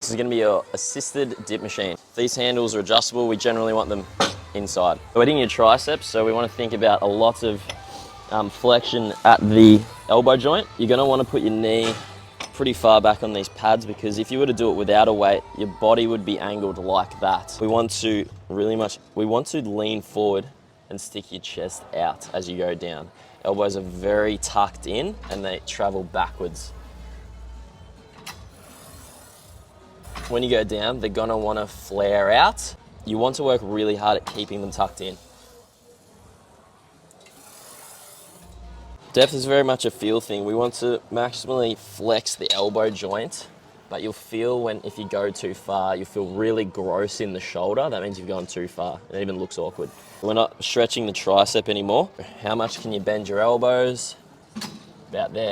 This is going to be your assisted dip machine. These handles are adjustable. We generally want them inside. We're hitting your triceps, so we want to think about a lot of flexion at the elbow joint. You're going to want to put your knee pretty far back on these pads, because if you were to do it without a weight, your body would be angled like that. We want to lean forward and stick your chest out as you go down. Elbows are very tucked in and they travel backwards. When you go down, they're gonna wanna flare out. You want to work really hard at keeping them tucked in. Depth is very much a feel thing. We want to maximally flex the elbow joint, but you'll feel if you go too far, you feel really gross in the shoulder. That means you've gone too far. It even looks awkward. We're not stretching the tricep anymore. How much can you bend your elbows? About there.